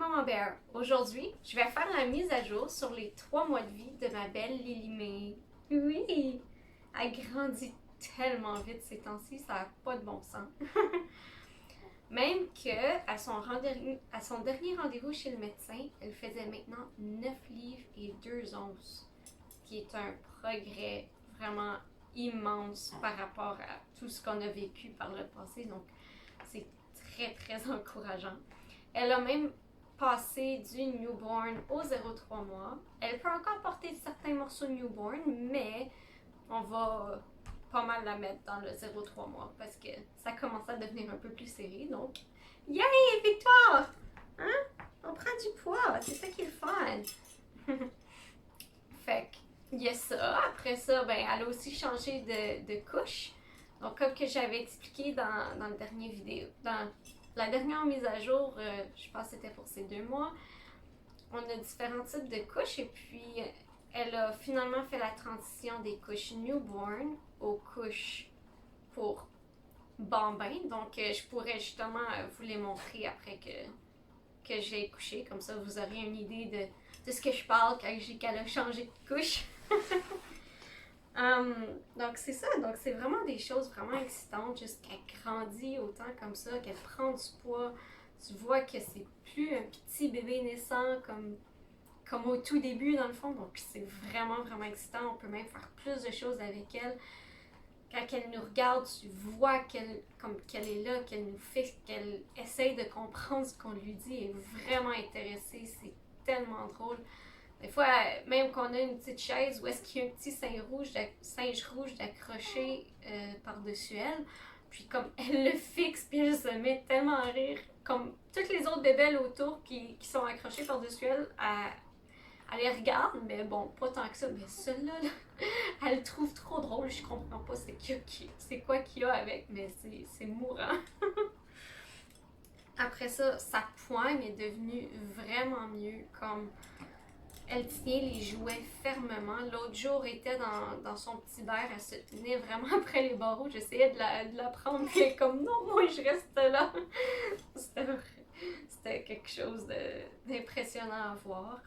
Maman Bear. Aujourd'hui, je vais faire la mise à jour sur les 3 mois de vie de ma belle Lily May. Oui, elle grandit tellement vite ces temps-ci, ça n'a pas de bon sens. Même que à son dernier rendez-vous chez le médecin, elle faisait maintenant 9 livres et 2 onces, ce qui est un progrès vraiment immense par rapport à tout ce qu'on a vécu par le passé. Donc, c'est très, très encourageant. Elle a même passé du newborn au 0,3 mois. Elle peut encore porter certains morceaux de newborn, mais on va pas mal la mettre dans le 0,3 mois parce que ça commence à devenir un peu plus serré. Donc, yay, victoire! Hein? On prend du poids, c'est ça qui est le fun. Fait qu'il y a ça. Après ça, ben, elle a aussi changé de couche. Donc, comme que j'avais expliqué dans le dernier vidéo, dans la dernière mise à jour, je pense que c'était pour ces 2 mois, on a différents types de couches et puis elle a finalement fait la transition des couches newborn aux couches pour bambin. Donc, je pourrais justement vous les montrer après que j'ai couché. Comme ça, vous aurez une idée de ce que je parle quand j'ai qu'elle a changé de couche. Donc c'est ça, donc c'est vraiment des choses vraiment excitantes, juste qu'elle grandit autant comme ça, qu'elle prend du poids, tu vois que c'est plus un petit bébé naissant comme au tout début dans le fond, donc c'est vraiment vraiment excitant, on peut même faire plus de choses avec elle. Quand elle nous regarde, tu vois qu'elle est là, qu'elle nous fixe, qu'elle essaye de comprendre ce qu'on lui dit, elle est vraiment intéressée, c'est tellement drôle. Des fois, même qu'on a une petite chaise où est-ce qu'il y a un petit singe rouge d'accroché par-dessus elle, puis comme elle le fixe, puis elle se met tellement à rire, comme toutes les autres bébelles autour qui sont accrochées par-dessus elle, elle les regarde, mais bon, pas tant que ça, mais celle-là, là, elle le trouve trop drôle, je comprends pas c'est quoi qu'il y a avec, mais c'est mourant. Après ça, sa poigne est devenue vraiment mieux, comme elle tient les jouets fermement. L'autre jour, elle était dans son petit verre, elle se tenait vraiment après les barreaux. J'essayais de la prendre, puis elle est comme non, moi je reste là. C'était quelque chose d'impressionnant à voir.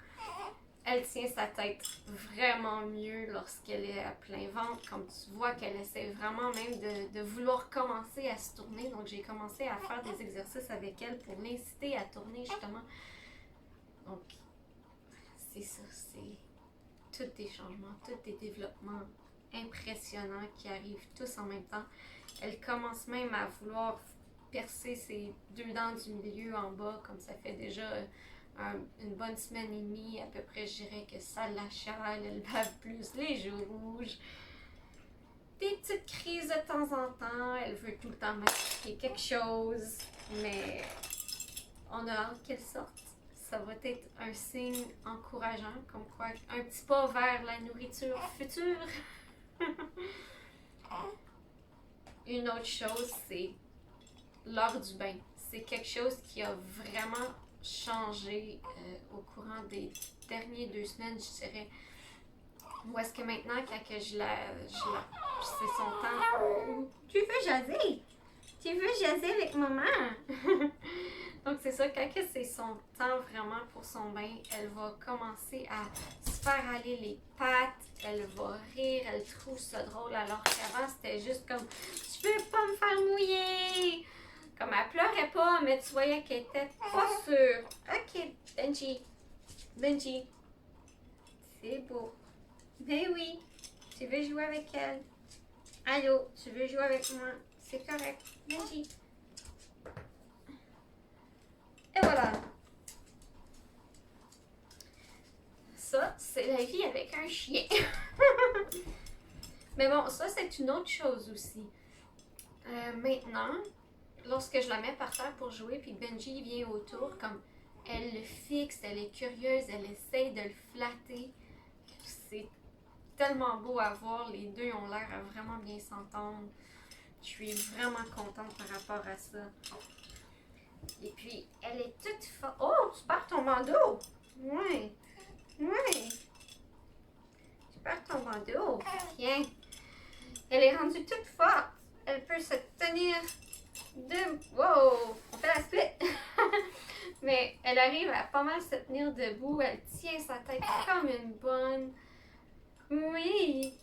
Elle tient sa tête vraiment mieux lorsqu'elle est à plein ventre, comme tu vois qu'elle essaie vraiment même de vouloir commencer à se tourner. Donc j'ai commencé à faire des exercices avec elle pour l'inciter à tourner justement. Donc c'est ça, c'est tous des changements, tous des développements impressionnants qui arrivent tous en même temps. Elle commence même à vouloir percer ses 2 dents du milieu en bas, comme ça fait déjà une bonne semaine et demie à peu près, je dirais que ça l'achale, elle bave plus, les joues rouges. Des petites crises de temps en temps, elle veut tout le temps m'expliquer quelque chose, mais on a hâte qu'elle sorte. Ça va être un signe encourageant, comme quoi un petit pas vers la nourriture future. Une autre chose, c'est l'heure du bain. C'est quelque chose qui a vraiment changé au courant des dernières 2 semaines, je dirais. Où est-ce que maintenant, quand que c'est son temps. Tu veux jaser? Tu veux jaser avec maman? Donc c'est ça, quand c'est son temps vraiment pour son bain, elle va commencer à se faire aller les pattes, elle va rire, elle trouve ça drôle, alors qu'avant c'était juste comme « Tu veux pas me faire mouiller? » Comme elle pleurait pas, mais tu voyais qu'elle était pas sûre. Ok, Benji, c'est beau. Ben oui, tu veux jouer avec elle? Allô, tu veux jouer avec moi? C'est correct, Benji. Et voilà. Ça, c'est la vie avec un chien. Mais bon, ça, c'est une autre chose aussi. Maintenant, lorsque je la mets par terre pour jouer, puis Benji vient autour, comme elle le fixe, elle est curieuse, elle essaye de le flatter. C'est tellement beau à voir. Les deux ont l'air à vraiment bien s'entendre. Je suis vraiment contente par rapport à ça. Et puis, elle est toute forte. Oh, tu perds ton bandeau! Ouais. Tu perds ton bandeau. Tiens. Elle est rendue toute forte. Elle peut se tenir de... Wow! On fait la split! Mais elle arrive à pas mal se tenir debout. Elle tient sa tête comme une bonne. Oui.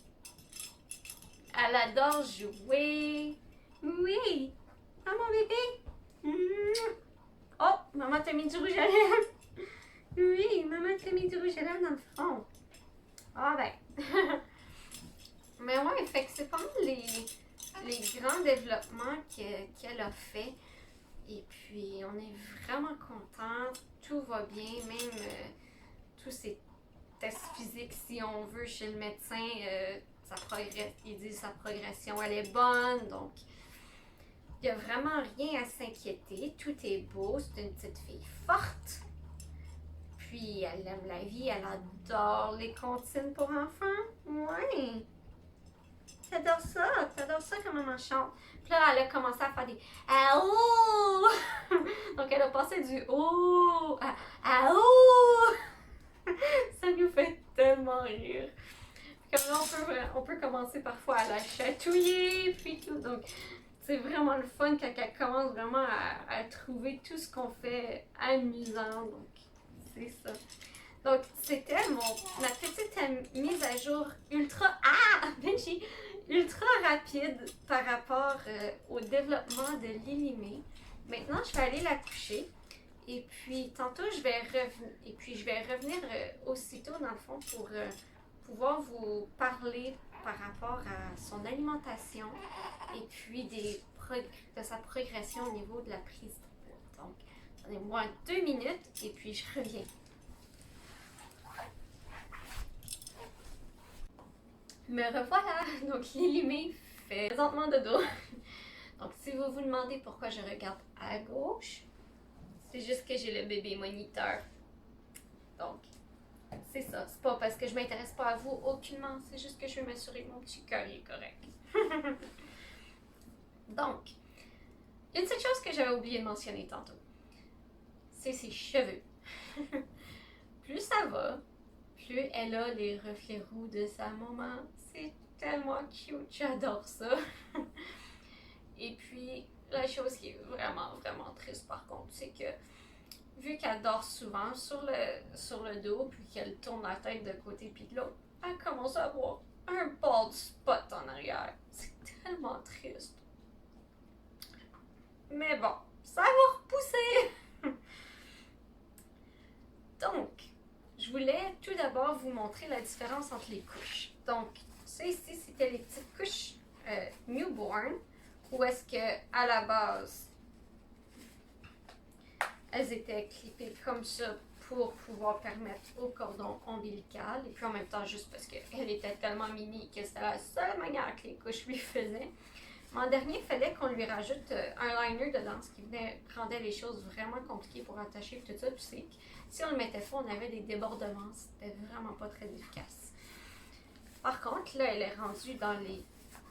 Elle adore jouer. Oui. Ah, mon bébé. Oh, maman t'a mis du rouge à lèvres. Oui, maman t'a mis du rouge à lèvres dans le front. Ah ben. Mais ouais, fait que c'est pas mal les grands développements qu'elle a fait. Et puis, on est vraiment contents. Tout va bien, même tous ces tests physiques, si on veut, chez le médecin, il dit sa progression, elle est bonne. Donc, il n'y a vraiment rien à s'inquiéter. Tout est beau. C'est une petite fille forte. Puis, elle aime la vie. Elle adore les comptines pour enfants. Ouais. T'adores ça? T'adores ça quand maman chante? Puis là, elle a commencé à faire des Aouh! Donc, elle a passé du Oh à Aouh! Ça nous fait tellement rire. Comme là, on peut commencer parfois à la chatouiller, puis tout. Donc, c'est vraiment le fun quand elle commence vraiment à trouver tout ce qu'on fait amusant. Donc, c'est ça. Donc, c'était ma petite mise à jour ultra. Ah! Benji! Ultra rapide par rapport au développement de Lilimé. Maintenant, je vais aller la coucher. Et puis, tantôt, je vais revenir aussitôt, dans le fond, pour pouvoir vous parler par rapport à son alimentation et puis de sa progression au niveau de la prise de poids. Donc, donnez-moi 2 minutes et puis je reviens. Me revoilà! Donc, Lilimé fait présentement dodo. Donc, si vous vous demandez pourquoi je regarde à gauche, c'est juste que j'ai le bébé moniteur. Donc, c'est ça. C'est pas parce que je m'intéresse pas à vous aucunement, c'est juste que je veux m'assurer que mon petit cœur est correct. Donc, une seule chose que j'avais oublié de mentionner tantôt, c'est ses cheveux. Plus ça va, plus elle a les reflets roux de sa maman. C'est tellement cute, j'adore ça. Et puis, la chose qui est vraiment, vraiment triste par contre, c'est que vu qu'elle dort souvent sur le dos, puis qu'elle tourne la tête de côté puis de l'autre, elle commence à avoir un bald spot en arrière. C'est tellement triste. Mais bon, ça va repousser! Donc, je voulais tout d'abord vous montrer la différence entre les couches. Donc, ça ici, c'était les petites couches newborn, où est-ce que à la base, elles étaient clippées comme ça pour pouvoir permettre au cordon ombilical, et puis en même temps, juste parce qu'elle était tellement mini que c'était la seule manière que les couches lui faisaient. Mais en dernier, il fallait qu'on lui rajoute un liner dedans, ce qui rendait les choses vraiment compliquées pour attacher tout ça. Puis si on le mettait pas, on avait des débordements. C'était vraiment pas très efficace. Par contre, là, elle est rendue dans les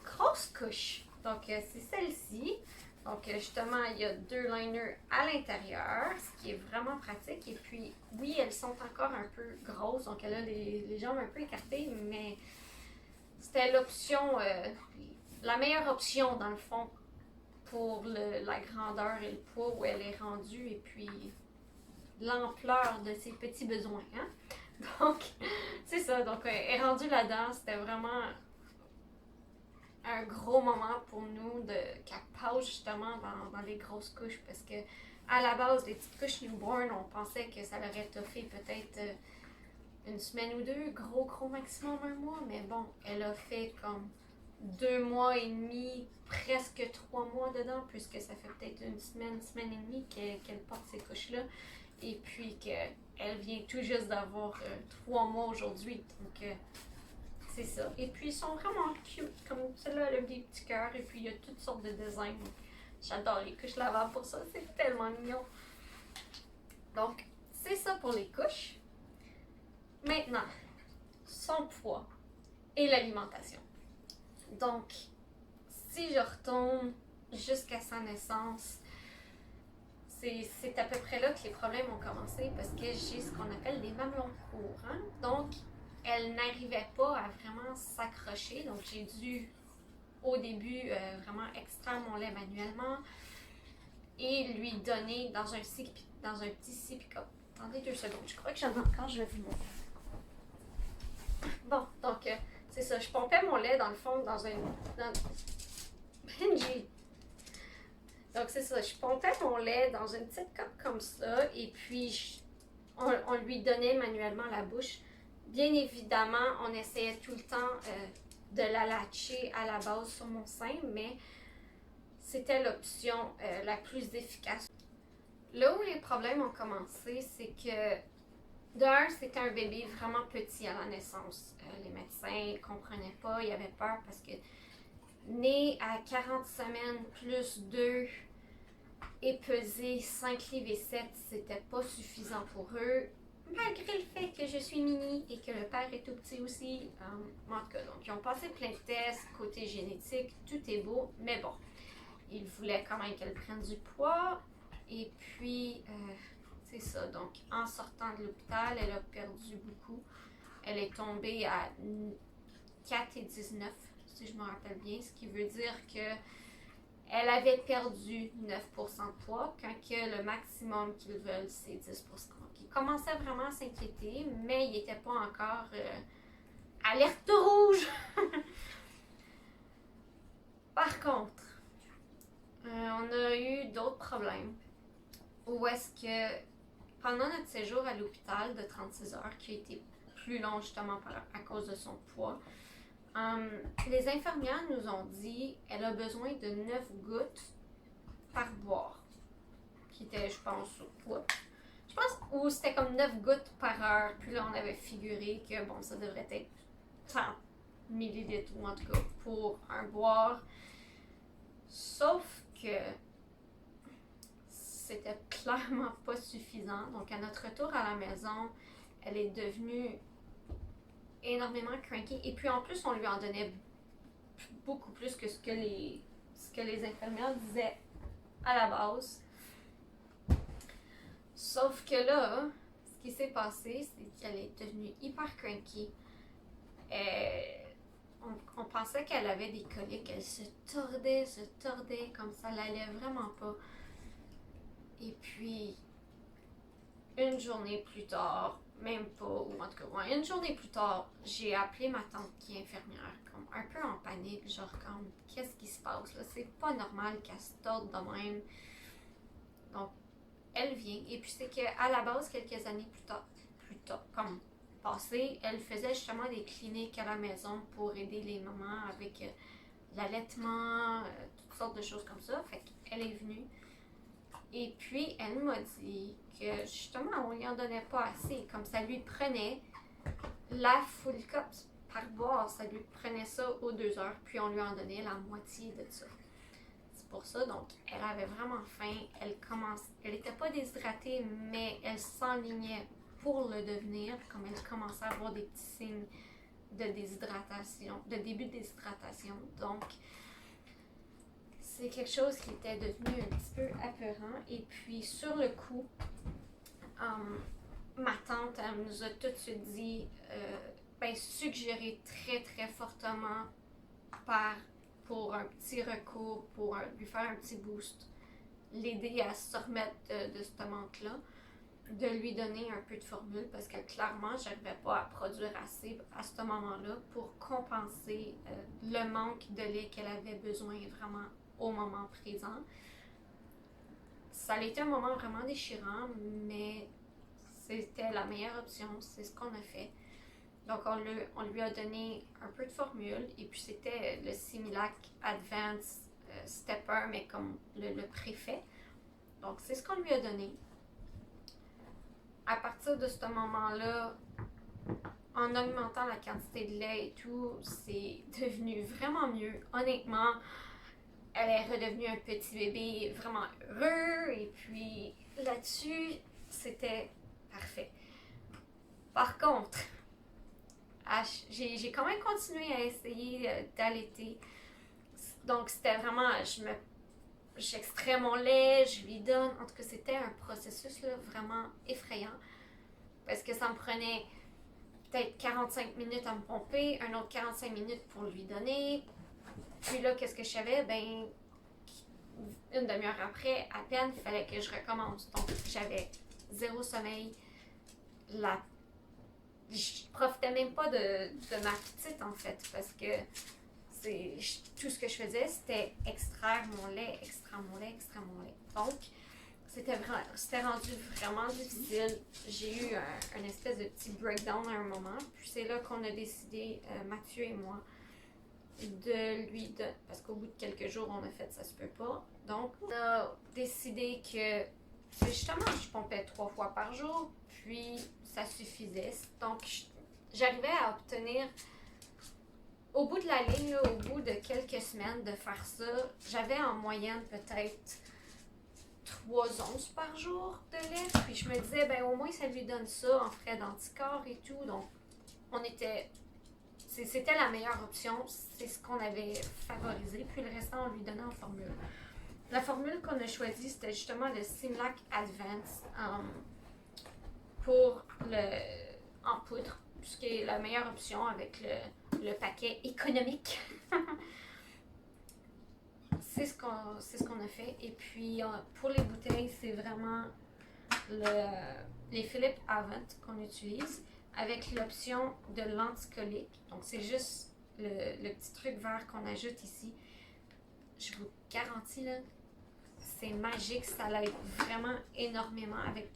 grosses couches. Donc, c'est celle-ci. Donc, justement, il y a 2 liners à l'intérieur, ce qui est vraiment pratique. Et puis, oui, elles sont encore un peu grosses, donc elle a les jambes un peu écartées, mais c'était l'option, la meilleure option, dans le fond, pour la grandeur et le poids où elle est rendue, et puis l'ampleur de ses petits besoins. Hein? Donc, c'est ça. Donc, elle est rendue là-dedans. C'était vraiment un gros moment pour nous qu'elle passe justement dans les grosses couches, parce que à la base, les petites couches newborn, on pensait que ça l'aurait toffé peut-être une semaine ou 2, gros maximum 1 mois, mais bon, elle a fait comme 2 mois et demi, presque 3 mois dedans, puisque ça fait peut-être une semaine et demie qu'elle porte ces couches-là, et puis qu'elle vient tout juste d'avoir 3 mois aujourd'hui, donc c'est ça. Et puis, ils sont vraiment cute. Comme celle-là, elle a des petits cœurs. Et puis, il y a toutes sortes de designs. J'adore les couches lavables pour ça. C'est tellement mignon. Donc, c'est ça pour les couches. Maintenant, son poids et l'alimentation. Donc, si je retourne jusqu'à sa naissance, c'est à peu près là que les problèmes ont commencé, parce que j'ai ce qu'on appelle des mamelons courts. Hein? Donc, elle n'arrivait pas à vraiment s'accrocher, donc j'ai dû au début vraiment extraire mon lait manuellement. et lui donner dans un petit sipica. Attendez 2 secondes, je crois que j'en ai encore, je vais vous montrer. Bon, donc c'est ça, je pompais mon lait dans le fond Benji! Donc c'est ça, je pompais mon lait dans une petite coupe comme ça et puis on lui donnait manuellement la bouche. Bien évidemment, on essayait tout le temps de la latcher à la base sur mon sein, mais c'était l'option la plus efficace. Là où les problèmes ont commencé, c'est que d'un, c'était un bébé vraiment petit à la naissance. Les médecins ne comprenaient pas, ils avaient peur parce que né à 40 semaines plus 2 et peser 5 livres et 7, c'était pas suffisant pour eux. Malgré le fait que je suis mini et que le père est tout petit aussi. En tout cas, donc ils ont passé plein de tests, côté génétique, tout est beau, mais bon, ils voulaient quand même qu'elle prenne du poids. Et puis, c'est ça, donc en sortant de l'hôpital, elle a perdu beaucoup. Elle est tombée à 4,19, si je me rappelle bien, ce qui veut dire que elle avait perdu 9% de poids, quand que le maximum qu'ils veulent, c'est 10%. Donc, ils commençaient vraiment à s'inquiéter, mais ils n'étaient pas encore alerte rouge. Par contre, on a eu d'autres problèmes. Où est-ce que, pendant notre séjour à l'hôpital de 36 heures, qui a été plus long justement à cause de son poids, les infirmières nous ont dit qu'elle a besoin de 9 gouttes par boire, qui était, je pense, au poids. Je pense, ou c'était comme 9 gouttes par heure, puis là on avait figuré que, bon, ça devrait être 100 millilitres, ou en tout cas, pour un boire. Sauf que c'était clairement pas suffisant. Donc, à notre retour à la maison, elle est devenue énormément cranky. Et puis, en plus, on lui en donnait beaucoup plus que ce que les infirmières disaient à la base. Sauf que là, ce qui s'est passé, c'est qu'elle est devenue hyper cranky. On pensait qu'elle avait des coliques. Elle se tordait, comme ça l'allait vraiment pas. Et puis, une journée plus tard, même pas, ou en tout cas, ouais, une journée plus tard, j'ai appelé ma tante qui est infirmière, comme un peu en panique, genre comme, qu'est-ce qui se passe là? C'est pas normal qu'elle se torde de même. Donc, elle vient, et puis c'est qu'à la base, quelques années plus tard, comme passé, elle faisait justement des cliniques à la maison pour aider les mamans avec l'allaitement, toutes sortes de choses comme ça. Fait qu'elle est venue. Et puis, elle m'a dit que justement, on lui en donnait pas assez. Comme ça lui prenait la full cup par boire, ça lui prenait ça aux 2 heures, puis on lui en donnait la moitié de ça. C'est pour ça, donc, elle avait vraiment faim. Elle n'était pas déshydratée, mais elle s'enlignait pour le devenir, comme elle commençait à avoir des petits signes de déshydratation, de début de déshydratation. Donc, c'est quelque chose qui était devenu un petit peu apeurant. Et puis, sur le coup, ma tante, elle nous a tout de suite dit, suggéré très, très fortement pour un petit recours, pour lui faire un petit boost, l'aider à se remettre de ce manque-là, de lui donner un peu de formule, parce que clairement, je n'arrivais pas à produire assez à ce moment-là pour compenser le manque de lait qu'elle avait besoin vraiment au moment présent. Ça a été un moment vraiment déchirant, mais c'était la meilleure option, c'est ce qu'on a fait. Donc on lui a donné un peu de formule, et puis c'était le Similac Advanced Stepper, mais comme le préfet. Donc c'est ce qu'on lui a donné. À partir de ce moment-là, en augmentant la quantité de lait et tout, c'est devenu vraiment mieux. Honnêtement, elle est redevenue un petit bébé vraiment heureux, et puis là-dessus, c'était parfait. Par contre, j'ai quand même continué à essayer d'allaiter. Donc c'était vraiment, j'extrais mon lait, je lui donne. En tout cas, c'était un processus là, vraiment effrayant. Parce que ça me prenait peut-être 45 minutes à me pomper, un autre 45 minutes pour lui donner. Puis là, qu'est-ce que je savais? une demi-heure après, à peine, il fallait que je recommence. Donc, j'avais zéro sommeil. Je profitais même pas de ma petite, en fait, parce que tout ce que je faisais, c'était extraire mon lait, extraire mon lait, extraire mon lait. Donc, c'était rendu vraiment difficile. J'ai eu un espèce de petit breakdown à un moment. Puis c'est là qu'on a décidé, Mathieu et moi, de lui donner. Parce qu'au bout de quelques jours, on a fait ça se peut pas. Donc, on a décidé que justement, je pompais 3 fois par jour. Puis ça suffisait. Donc, j'arrivais à obtenir. Au bout de la ligne, là, au bout de quelques semaines de faire ça, j'avais en moyenne peut-être 3 onces par jour de lait. Puis je me disais, ben au moins ça lui donne ça en frais d'anticorps et tout. Donc, c'était la meilleure option. C'est ce qu'on avait favorisé. Puis le restant, on lui donnait en formule. La formule qu'on a choisie, c'était justement le Simlac Advance en poudre, ce qui est la meilleure option avec le paquet économique. C'est ce qu'on a fait. Et puis, pour les bouteilles, c'est vraiment les Philips Avent qu'on utilise avec l'option de l'anticolique. Donc, c'est juste le petit truc vert qu'on ajoute ici. Je vous garantis, là, c'est magique. Ça l'aide vraiment énormément avec...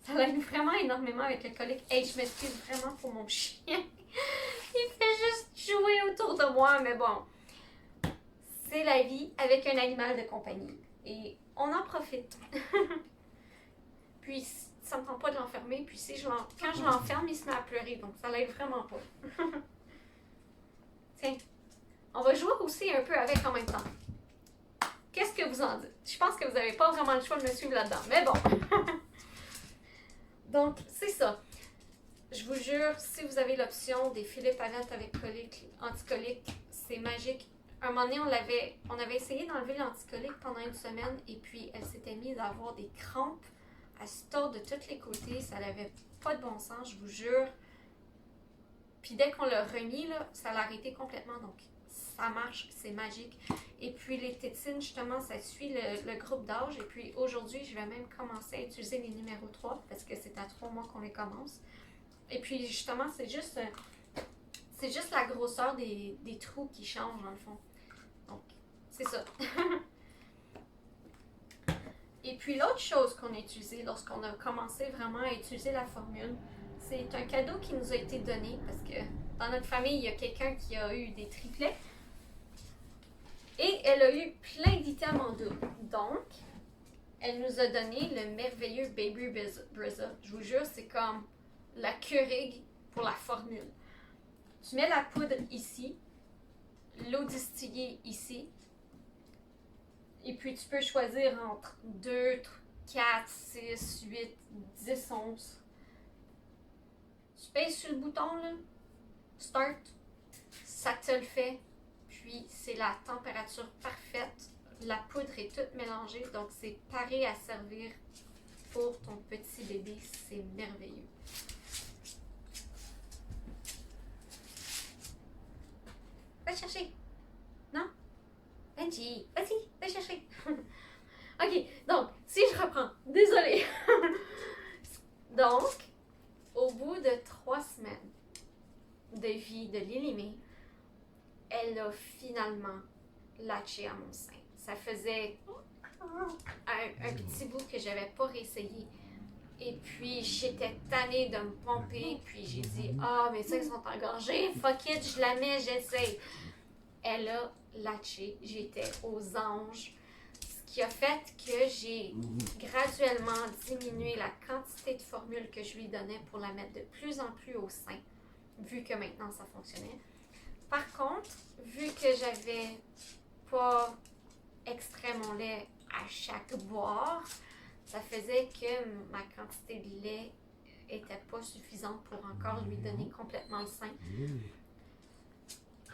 Ça l'aide vraiment énormément avec le colique. Hey, je m'excuse vraiment pour mon chien. Il fait juste jouer autour de moi, mais bon. C'est la vie avec un animal de compagnie. Et on en profite. Puis, ça me tente pas de l'enfermer. Puis, quand je l'enferme, il se met à pleurer. Donc, ça l'aide vraiment pas. Tiens, on va jouer aussi un peu avec en même temps. Qu'est-ce que vous en dites? Je pense que vous n'avez pas vraiment le choix de me suivre là-dedans. Mais bon. Donc, c'est ça. Je vous jure, si vous avez l'option des Philips Avent avec anticolique, c'est magique. Un moment donné, on avait essayé d'enlever l'anticolique pendant une semaine et puis elle s'était mise à avoir des crampes. Elle se tord de tous les côtés. Ça n'avait pas de bon sens, je vous jure. Puis dès qu'on l'a remis, là, ça l'a arrêté complètement. Donc, ça marche, c'est magique. Et puis les tétines, justement, ça suit le groupe d'âge. Et puis aujourd'hui, je vais même commencer à utiliser les numéros 3 parce que c'est à 3 mois qu'on les commence. Et puis justement, c'est juste la grosseur des trous qui change dans le fond. Donc, c'est ça. Et puis l'autre chose qu'on a utilisée lorsqu'on a commencé vraiment à utiliser la formule, c'est un cadeau qui nous a été donné parce que dans notre famille, il y a quelqu'un qui a eu des triplets. Et elle a eu plein d'items en double. Donc, elle nous a donné le merveilleux Baby Brezza. Je vous jure, c'est comme la Keurig pour la formule. Tu mets la poudre ici, l'eau distillée ici, et puis tu peux choisir entre 2, 4, 6, 8, 10 onces. Tu pèses sur le bouton, là, Start, ça te le fait, puis c'est la température parfaite. La poudre est toute mélangée, donc c'est paré à servir pour ton petit bébé. C'est merveilleux. Va chercher. Non? Benji, vas-y, va chercher. Ok, donc, si je reprends, désolée. Donc, au bout de 3 semaines de vie de Lilimé, elle a finalement latché à mon sein. Ça faisait un petit bout que j'avais pas réessayé. Et puis, j'étais tannée de me pomper. Puis, j'ai dit, mes seins sont engorgés. Fuck it, je la mets, j'essaye. Elle a latché. J'étais aux anges. Ce qui a fait que j'ai graduellement diminué la quantité de formules que je lui donnais pour la mettre de plus en plus au sein, vu que maintenant, ça fonctionnait. Par contre, vu que j'avais pas extrait mon lait à chaque boire, ça faisait que ma quantité de lait était pas suffisante pour encore lui donner complètement le sein.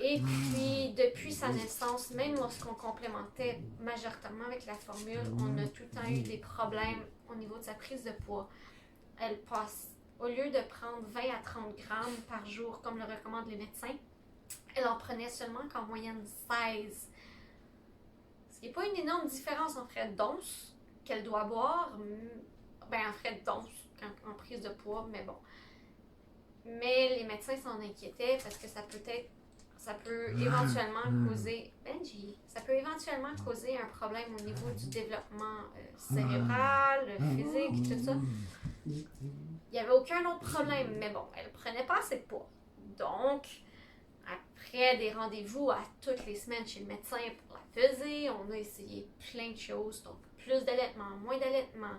Et puis, depuis sa naissance, même lorsqu'on complémentait majoritairement avec la formule, on a tout le temps eu des problèmes au niveau de sa prise de poids. Elle passe, au lieu de prendre 20 à 30 grammes par jour, comme le recommandent les médecins, elle en prenait seulement qu'en moyenne 16. Ce n'y a pas une énorme différence en frais d'once qu'elle doit boire, en frais d'once, en prise de poids, mais bon. Mais les médecins s'en inquiétaient parce que ça peut éventuellement causer, Benji, ça peut éventuellement causer un problème au niveau du développement cérébral, physique, tout ça. Il n'y avait aucun autre problème, mais bon, elle prenait pas assez de poids. Donc, après des rendez-vous à toutes les semaines chez le médecin pour la peser, on a essayé plein de choses, donc plus d'allaitement, moins d'allaitement,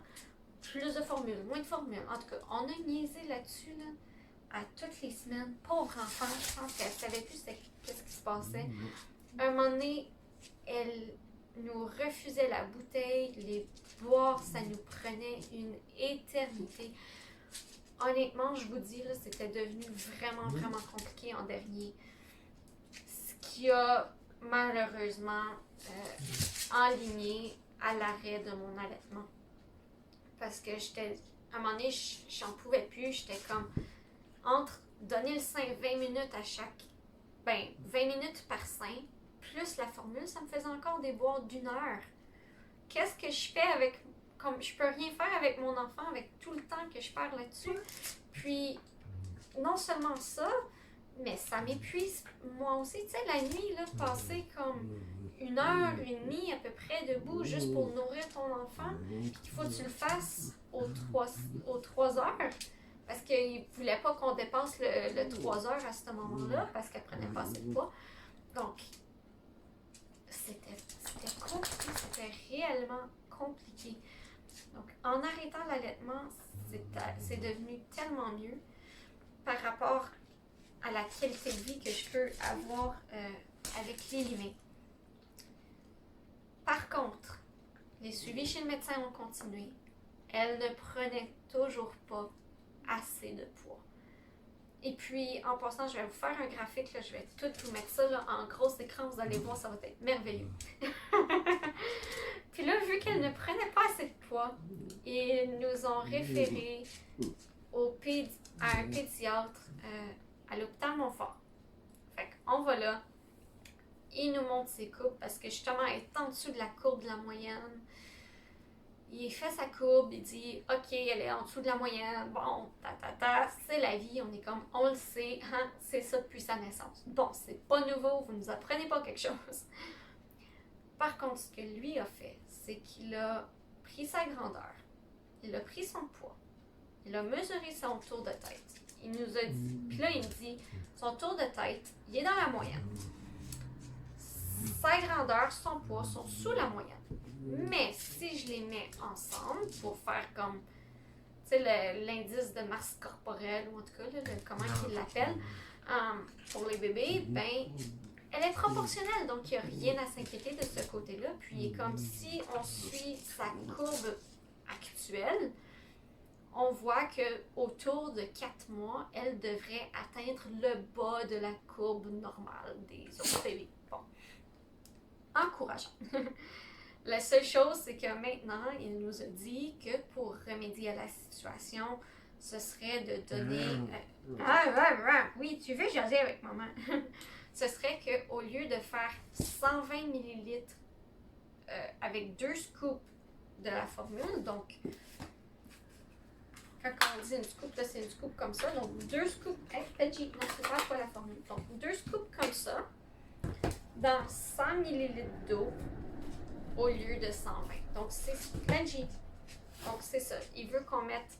plus de formules, moins de formules. En tout cas, on a niaisé là-dessus, là, à toutes les semaines. Pauvre enfant, je pense qu'elle savait plus qu'est-ce qui se passait. Un moment donné, elle nous refusait la bouteille, les boire, ça nous prenait une éternité. Honnêtement, je vous dis, là, c'était devenu vraiment, vraiment compliqué en dernier. Ce qui a malheureusement enligné à l'arrêt de mon allaitement. Parce que à un moment donné, j'en pouvais plus. J'étais comme, entre donner le sein 20 minutes à chaque, 20 minutes par sein, plus la formule, ça me faisait encore des boires d'1 heure. Qu'est-ce que je fais avec, comme je peux rien faire avec mon enfant, avec tout le temps que je perds là-dessus. Puis, non seulement ça, mais ça m'épuise moi aussi. Tu sais, la nuit, là, passer comme 1 heure et demie à peu près debout juste pour nourrir ton enfant, puis qu'il faut que tu le fasses aux 3 heures. Parce qu'il ne voulait pas qu'on dépasse le 3 heures à ce moment-là, parce qu'elle prenait pas assez de poids. Donc, c'était compliqué, c'était réellement compliqué. Donc, en arrêtant l'allaitement, c'est devenu tellement mieux par rapport à la qualité de vie que je peux avoir avec Lily-May. Par contre, les suivis chez le médecin ont continué. Elle ne prenait toujours pas assez de poids. Et puis, en passant, je vais vous faire un graphique, là, je vais tout vous mettre ça là, en gros écran, vous allez voir, ça va être merveilleux. Puis là, vu qu'elle ne prenait pas assez de poids, ils nous ont référé à un pédiatre à l'hôpital Montfort. Fait qu'on va là, il nous montre ses courbes parce que justement, elle est en dessous de la courbe de la moyenne. Il fait sa courbe, il dit « Ok, elle est en dessous de la moyenne, bon, c'est la vie, on est comme, on le sait, hein, c'est ça depuis sa naissance. Bon, c'est pas nouveau, vous nous apprenez pas quelque chose. » Par contre, ce que lui a fait, c'est qu'il a pris sa grandeur, il a pris son poids, il a mesuré son tour de tête. Il nous a dit, puis là il me dit, son tour de tête, il est dans la moyenne. Sa grandeur, son poids sont sous la moyenne. Mais si je les mets ensemble pour faire comme, tu sais, l'indice de masse corporelle, ou en tout cas, là, comment ils l'appellent, pour les bébés, ben, elle est proportionnelle, donc il n'y a rien à s'inquiéter de ce côté-là. Puis comme si on suit sa courbe actuelle, on voit qu'autour de 4 mois, elle devrait atteindre le bas de la courbe normale des autres bébés. Bon. Encourageant. La seule chose, c'est que maintenant, il nous a dit que pour remédier à la situation, ce serait de donner... oui, tu veux jaser avec maman. Ce serait qu'au lieu de faire 120 ml avec 2 scoops de la formule, donc quand on dit une scoop, là, c'est une scoop comme ça, donc 2 scoops... Benji, non, c'est pas la formule. Donc 2 scoops comme ça, dans 100 ml d'eau, au lieu de 120. Donc, c'est Benji. Donc, c'est ça. Il veut qu'on mette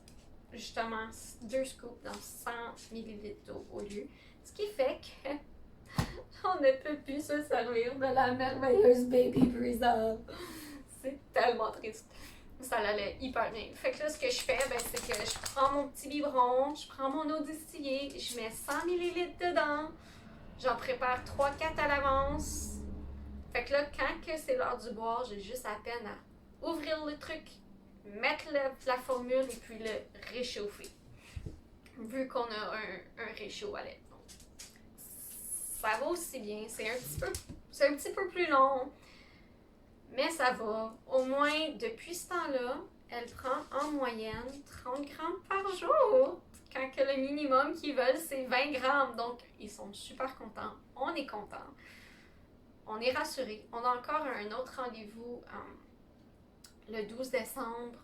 justement 2 scoops dans 100 ml d'eau au lieu. Ce qui fait que on ne peut plus se servir de la merveilleuse Baby Brisa. C'est tellement triste. Ça allait hyper bien. Fait que là, ce que je fais, c'est que je prends mon petit biberon, je prends mon eau distillée, je mets 100 ml dedans, j'en prépare 3-4 à l'avance. Fait que là, quand que c'est l'heure du boire, j'ai juste à peine à ouvrir le truc, mettre la formule et puis le réchauffer. Vu qu'on a un réchaud à lait. Donc, ça va aussi bien. C'est un petit peu plus long, mais ça va. Au moins, depuis ce temps-là, elle prend en moyenne 30 grammes par jour. Quand que le minimum qu'ils veulent, c'est 20 grammes. Donc, ils sont super contents. On est contents. on est rassurés. On a encore un autre rendez-vous le 12 décembre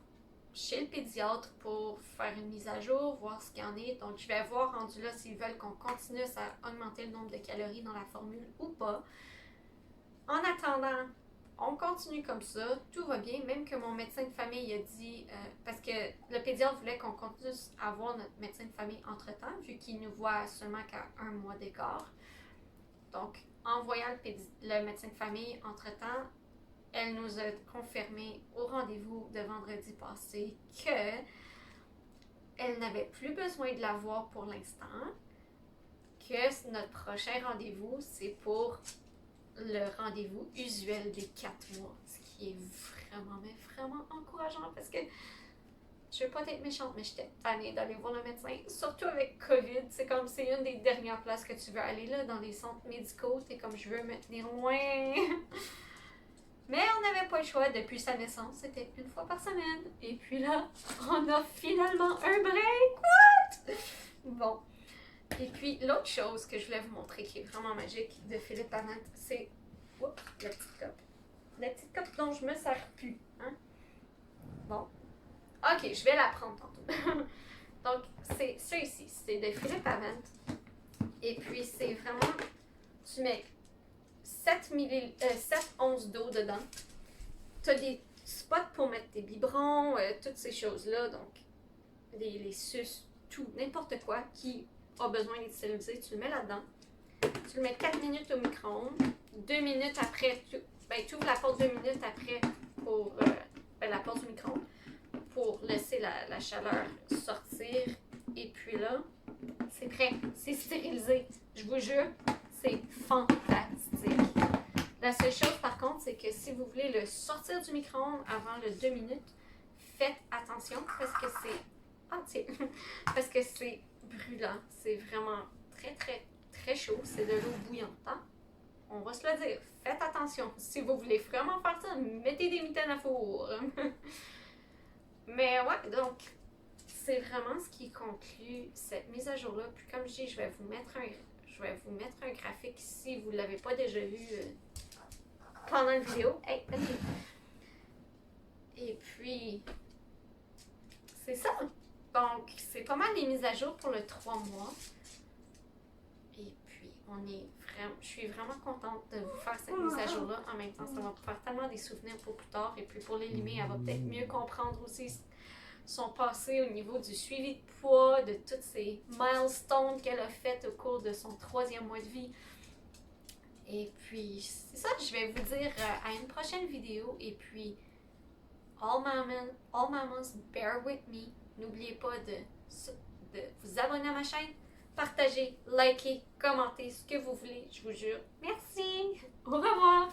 chez le pédiatre pour faire une mise à jour, voir ce qu'il y en est. Donc, je vais voir rendu là s'ils veulent qu'on continue à augmenter le nombre de calories dans la formule ou pas. En attendant, on continue comme ça, tout va bien, même que mon médecin de famille a dit, parce que le pédiatre voulait qu'on continue à voir notre médecin de famille entre-temps, vu qu'il nous voit seulement qu'à 1 mois d'écart. Donc, en voyant le médecin de famille entre-temps, elle nous a confirmé au rendez-vous de vendredi passé que elle n'avait plus besoin de la voir pour l'instant, que notre prochain rendez-vous, c'est pour le rendez-vous usuel des 4 mois, ce qui est vraiment, mais vraiment encourageant parce que je veux pas être méchante, mais j'étais tannée d'aller voir le médecin, surtout avec COVID. C'est comme, c'est une des dernières places que tu veux aller là, dans les centres médicaux. T'es comme, je veux me tenir loin. Mais on n'avait pas le choix depuis sa naissance, c'était une fois par semaine. Et puis là, on a finalement un break. What? Bon. Et puis l'autre chose que je voulais vous montrer qui est vraiment magique de Philippe Amant, c'est la petite coupe. La petite coupe dont je me sers plus. Hein? Bon. Ok, je vais la prendre tantôt. Donc, c'est ça ici, c'est de Philippe Amant. Et puis, c'est vraiment, tu mets 7 onces d'eau dedans. Tu as des spots pour mettre tes biberons, toutes ces choses-là. Donc, les suces, tout, n'importe quoi qui a besoin d'être stérilisé, tu le mets là-dedans. Tu le mets 4 minutes au micro-ondes. 2 minutes après, tu ouvres la porte 2 minutes après pour la porte du micro-ondes pour laisser la chaleur sortir. Et puis là, c'est prêt. C'est stérilisé. Je vous jure, c'est fantastique. La seule chose, par contre, c'est que si vous voulez le sortir du micro-ondes avant le 2 minutes, faites attention parce que c'est parce que c'est brûlant. C'est vraiment très, très, très chaud. C'est de l'eau bouillante. Hein? On va se le dire. Faites attention. Si vous voulez vraiment faire ça, mettez des mitaines à four. Mais ouais, donc, c'est vraiment ce qui conclut cette mise à jour-là. Puis comme je dis, je vais vous mettre un graphique si vous ne l'avez pas déjà vu pendant la vidéo. Hey, vas-y. Et puis, c'est ça. Donc, c'est pas mal les mises à jour pour le 3 mois. Et puis, je suis vraiment contente de vous faire cette mise à jour-là. En même temps, ça va me faire tellement des souvenirs pour plus tard. Et puis, pour l'Élimée, elle va peut-être mieux comprendre aussi son passé au niveau du suivi de poids, de toutes ces milestones qu'elle a faites au cours de son 3e mois de vie. Et puis, c'est ça, je vais vous dire à une prochaine vidéo. Et puis, all mamas, bear with me. N'oubliez pas de vous abonner à ma chaîne, partager, liker, commenter ce que vous voulez, je vous jure. Merci! Au revoir!